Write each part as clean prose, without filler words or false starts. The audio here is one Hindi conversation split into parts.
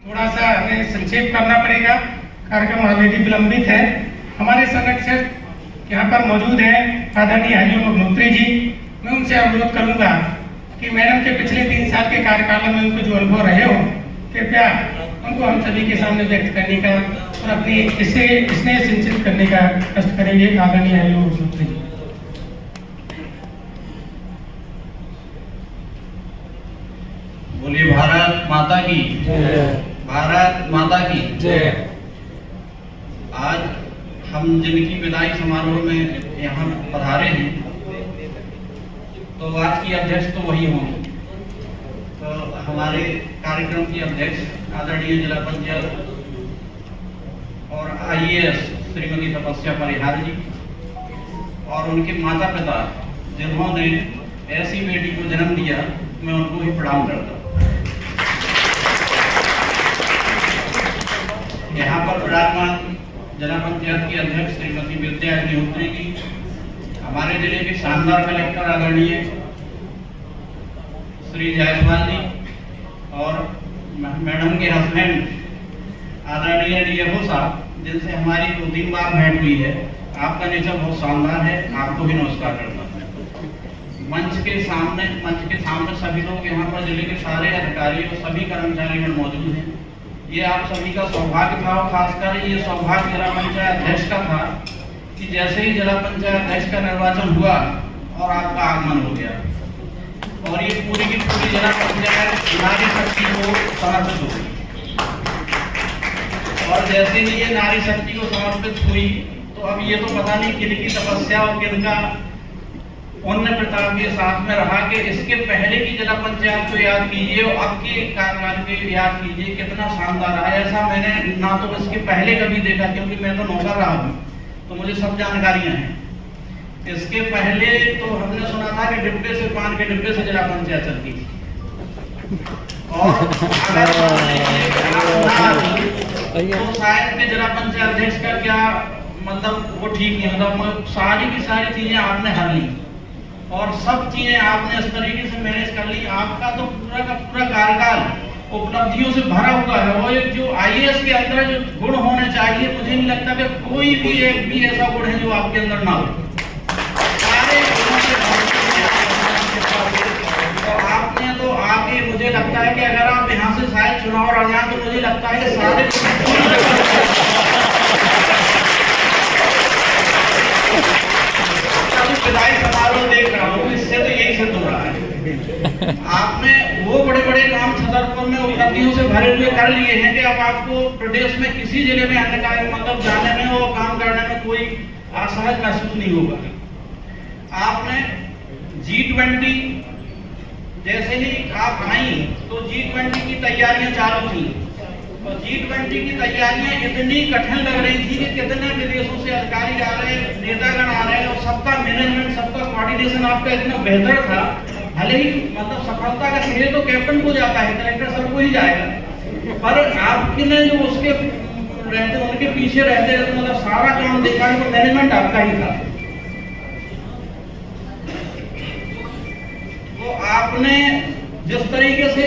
थोड़ा सा हमें संक्षेप करना पड़ेगा, कार्यक्रम ऑलरेडी विलंबित है। हमारे संरक्षक यहाँ पर मौजूद हैं आदरणीय हरिओम अग्निहोत्री जी। मैं उनसे अनुरोध करूँगा कि मैडम के पिछले 3 साल के कार्यकाल में उनको जो अनुभव रहे हो, कृपया उनको हम सभी के सामने व्यक्त करने का और अपनी इससे स्नेह सिंचित करने का कष्ट करेंगे। आदरणीय हरिओम अग्निहोत्री जी। बोलिए भारत माता की जय। भारत माता की जय। आज हम जिनकी विदाई समारोह में यहाँ पधारे हैं, तो आज की अध्यक्ष तो वही होंगी। तो हमारे कार्यक्रम की अध्यक्ष आदरणीय जिला पंचायत और IAS श्रीमती तपस्या परिहार जी और उनके माता पिता जिन्होंने ऐसी बेटी को जन्म दिया, मैं उनको ही प्रणाम करता हूँ। यहाँ पर विराजमान जिला पंचायत की अध्यक्ष श्रीमती विद्या अग्निहोत्री जी, हमारे जिले के शानदार कलेक्टर आदरणीय श्री जायसवाल जी और मैडम के हस्बैंड आदरणीय DFO साहब, जिनसे हमारी 2-3 बार भेंट हुई है। आपका नेचर बहुत शानदार है, आपको भी नमस्कार करता हूँ। मंच के सामने सभी लोग यहाँ पर जिले के सारे अधिकारी और सभी कर्मचारीगण मौजूद हैं। ये आप सभी का सौभाग्य था और खासकर ये सौभाग्य जिला पंचायत अध्यक्ष का था कि जैसे ही जिला पंचायत अध्यक्ष का निर्वाचन हुआ और आपका आगमन हो गया और ये पूरी की पूरी जिला पंचायत नारी शक्ति को समर्पित हो गई। और जैसे ही ये नारी शक्ति को समर्पित हुई, तो अब ये तो पता नहीं किनकी तपस्या और किनका पुण्य प्रताप के साथ में रहा कि इसके पहले की जिला पंचायत को याद कीजिए और अब के कार्यकाल को याद कीजिए, कितना शानदार रहा है। ऐसा मैंने ना तो इसके पहले कभी देखा, क्योंकि मैं तो नौकर रहा हूँ, तो मुझे सब जानकारियां हैं। इसके पहले तो हमने सुना था कि डिब्बे से पान के डिब्बे से जिला पंचायत चलती थी, और तो शायद के जिला पंचायत अध्यक्ष का क्या मतलब वो ठीक नहीं, मतलब सारी की सारी चीजें आपने हर ली और सब चीजें आपने इस तरीके से मैनेज कर ली। आपका तो पूरा का पूरा कार्यकाल उपलब्धियों से भरा हुआ है। वो एक जो IAS के अंदर जो गुण होने चाहिए, मुझे नहीं लगता कि कोई भी एक भी ऐसा गुण है जो आपके अंदर ना हो। सारे गुणों से तो आपने तो आगे, मुझे लगता है कि अगर आप यहाँ से शायद चुनाव लड़ जाए तो मुझे लगता है कि सारे विदाई समारोह देख रहा हूँ, इससे तो यही सिद्ध हो रहा है। आपने वो बड़े बड़े काम छतरपुर में उपलब्धियों से भरे हुए कर लिए हैं कि अब आपको प्रदेश में किसी जिले में अन्य कार्य मतलब जाने में और काम करने में कोई असहज महसूस नहीं होगा। आपने G20 जैसे ही आप आई तो G20 की तैयारियां चालू थी, और G20 की तैयारियां इतनी कठिन लग रही थी कि कितने विदेशों से अधिकारी आ रहे, नेतागण आ रहे, और सबका मैनेजमेंट, सबका कोऑर्डिनेशन आपका इतना बेहतर था। भले ही मतलब सफलता का श्रेय तो कैप्टन को जाता है, कलेक्टर सर को ही जाएगा, पर आपने जो उसके रहते उनके पीछे रहते रहते मतलब सारा काम देखा तो मैनेजमेंट आपका ही था। तो आपने जिस तरीके से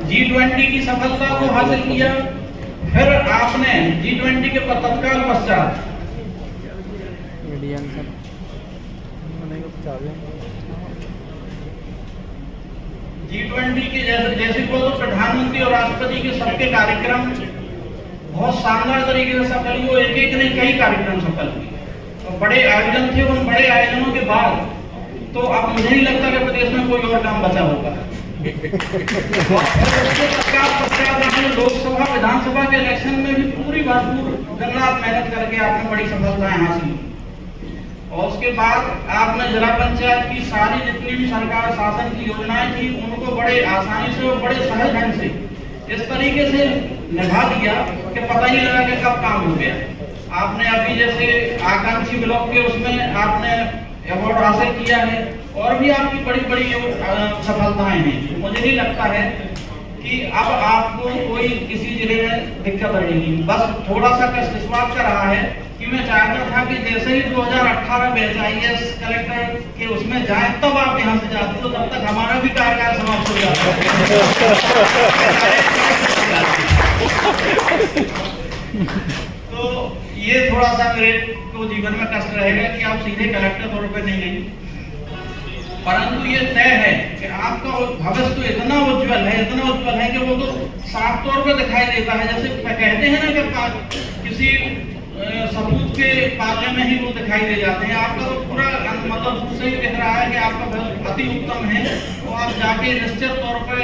G20 की सफलता को हासिल किया, फिर आपने G20 के तत्काल पश्चात G20 के जैसे को तो प्रधानमंत्री और राष्ट्रपति के सबके कार्यक्रम बहुत शानदार तरीके से सफल हुए। एक एक नहीं कई कार्यक्रम सफल हुए और बड़े आयोजन थे। उन बड़े आयोजनों के बाद तो अब मुझे नहीं लगता कि प्रदेश में कोई और काम बचा होगा। लोकसभा विधानसभा के इलेक्शन में भी पूरी भरपूर दिन रात मेहनत करके आपने बड़ी सफलताएं हासिल की, और उसके बाद आपने जिला पंचायत की सारी जितनी भी सरकार शासन की योजनाएं थी उनको बड़े आसानी से और बड़े सहज ढंग से इस तरीके से निभा दिया कि पता ही लगा कि कब काम हो गया। आपने अभी जैसे आकांक्षी ब्लॉक के उसमें आपने अवार्ड हासिल किया है, और भी आपकी बड़ी बड़ी सफलताएं हैं। मुझे नहीं लगता है कि अब आपको कोई किसी जिले में दिक्कत रहेगी। बस थोड़ा सा कष्ट इस बात का रहा है कि मैं चाहता था कि जैसे ही 2018 बैच IAS कलेक्टर के उसमें जाए तब आप यहाँ से जाते, तो तब तक हमारा भी कार्यकाल समाप्त हो जाता है। तो ये थोड़ा सा मेरे को जीवन में कष्ट रहेगा कि आप सीधे कलेक्टर तौर पर नहीं गई, परंतु ये तय है कि आपका भविष्य तो इतना उज्जवल है कि वो तो साफ तौर पर दिखाई देता है। जैसे कहते हैं ना कि किसी सबूत के पाले में ही वो दिखाई दे जाते हैं। आपका तो पूरा मतलब रूप से ही दिख रहा है कि आपका भविष्य अति उत्तम है। तो आप जाके निश्चित तौर पर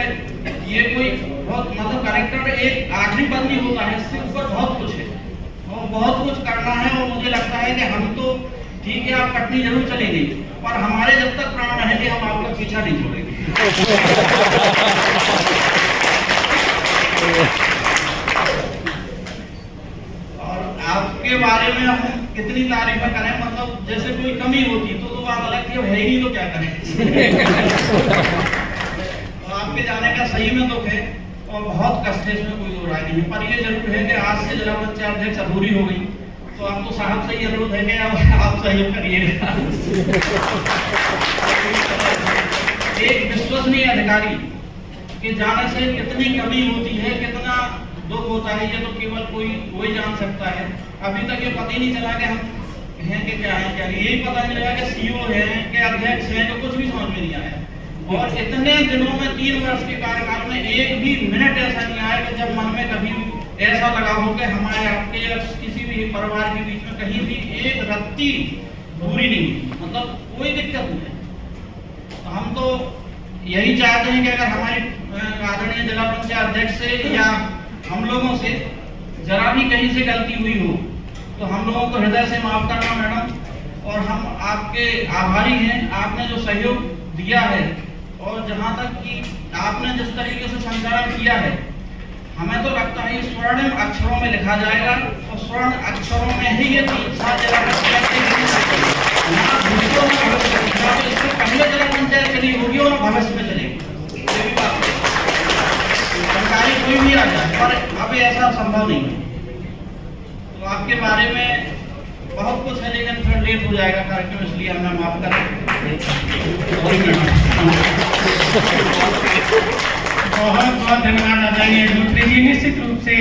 ये कोई बहुत मतलब कलेक्टर एक आखिरी पद नहीं होता है, इससे ऊपर बहुत कुछ है और बहुत कुछ करना है। और मुझे लगता है कि हम तो ठीक है, आप कटनी जरूर चलेंगे, पर हमारे जब तक प्राण रहेंगे हम आपका पीछा नहीं छोड़ेंगे। और आपके बारे में हम कितनी तारीफें करें, मतलब जैसे कोई कमी होती तो बात अलग थी, है ही तो क्या करें। तो आपके जाने का सही में दुख है और बहुत कष्ट है, इसमें कोई दो राय नहीं है। पर ये जरूर है कि आज से जिला पंचायत अध्यक्ष अधूरी हो गई, तो आपको साहब से ही अनुरोध है कि आप सहयोग करिएगा। एक विश्वसनीय अधिकारी के जाने से कितनी कमी होती है, कितना दुख होता है, ये तो केवल कोई जान सकता है। अभी तक ये पता ही नहीं चला कि हम हैं कि क्या है क्या नहीं, यही पता नहीं लगा कि सीईओ है कि अध्यक्ष है, तो कुछ भी समझ में नहीं आया। और इतने दिनों में 3 वर्ष के कार्यकाल में एक भी मिनट ऐसा नहीं आया कि जब मन में कभी ऐसा लगा हो कि हमारे आपके या किसी भी परिवार के बीच में कहीं भी एक रत्ती दूरी नहीं, मतलब कोई दिक्कत नहीं है। तो हम तो यही चाहते हैं कि अगर हमारी आदरणीय जिला पंचायत अध्यक्ष से या हम लोगों से जरा भी कहीं से गलती हुई हो तो हम लोगों को हृदय से माफ करना मैडम। और हम आपके आभारी हैं, आपने जो सहयोग दिया है और जहाँ तक कि आपने जिस तरीके से संचालन किया है, हमें तो लगता है ये स्वर्णिम अक्षरों में लिखा जाएगा और स्वर्ण अक्षरों में ही ये 3 साल जिला पंचायत इससे पहले जिला पंचायत चली होगी और भविष्य में चलेगी। ये भी बात है, सरकारी कोई भी आ जाए, पर अब ऐसा संभव नहीं है। तो आपके बारे में बहुत कुछ है, लेकिन फिर लेट हो जाएगा कार्यक्रम, इसलिए हमें माफ करें। बहुत बहुत धन्यवाद आदरणीय मंत्री जी। निश्चित रूप से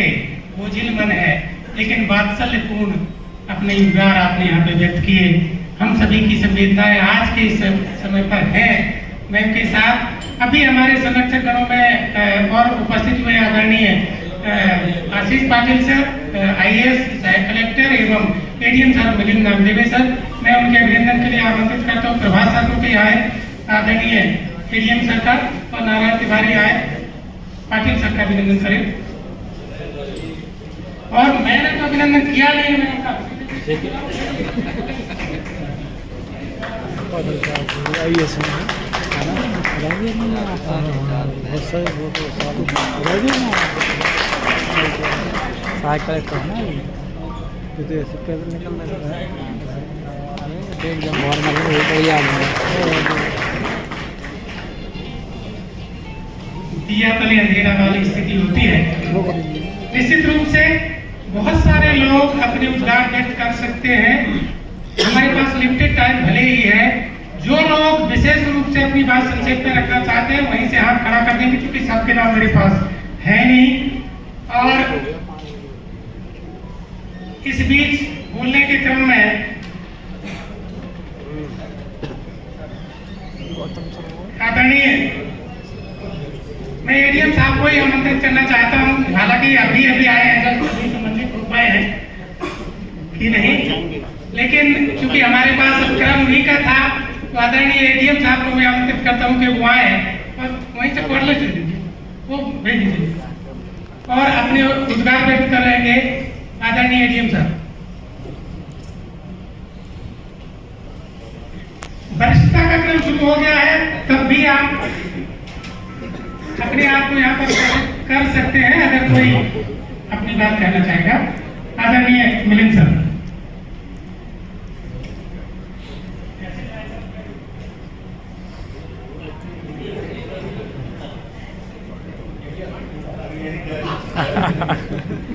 बोझिल मन है, लेकिन वात्सल्यपूर्ण अपने विचार आपने यहाँ पे व्यक्त किए। हम सभी की संवेदनाएं आज के इस समय पर है मैम के साथ। अभी हमारे संरक्षक गणों में और उपस्थित हुए आदरणीय आशीष पाटिल सर, IAS सहायक कलेक्टर एवं ADM सर मिलिंद नामदेवे सर, मैं उनके अभिनंदन के लिए आमंत्रित करता हूँ। प्रभात सर को भी आए, आदरणीय ADM सर का, और नारायण तिवारी आए, पाटिल सर का अभिनंदन करें। और मैंने तो अभिनंदन किया नहीं, मैंने कलेक्टर है ना, तो ऐसे पैदल निकलना है, एकदम बहुत दिया तले अंधेरा वाली स्थिति होती है। निश्चित रूप से बहुत सारे लोग अपने उद्गार व्यक्त कर सकते हैं। हमारे पास लिमिटेड टाइम भले ही है, जो लोग विशेष रूप से अपनी बात संक्षेप में रखना चाहते हैं वहीं से हाथ खड़ा कर देंगे, क्योंकि सबके नाम मेरे पास है नहीं। और इस बीच बोलने के क्रम में आदरणीय मैं ADM साहब को ही आमंत्रित करना चाहता हूँ। हालांकि अभी आए हैं, जब सभी संबंधित हो पाए हैं कि नहीं, लेकिन क्योंकि हमारे पास क्रम उन्हीं का था, तो आदरणीय ADM साहब को मैं आमंत्रित करता हूँ कि वो आए और वहीं से कोर्ट ले दीजिए, वो भेज दीजिए और अपने उद्गार व्यक्त कर रहेंगे आदरणीय ADM साहब। वरिष्ठता का क्रम शुरू हो गया है, तब भी आप अपने आप को यहाँ पर कर सकते हैं अगर कोई अपनी बात कहना चाहेगा। आदरणीय मिलिंद सर।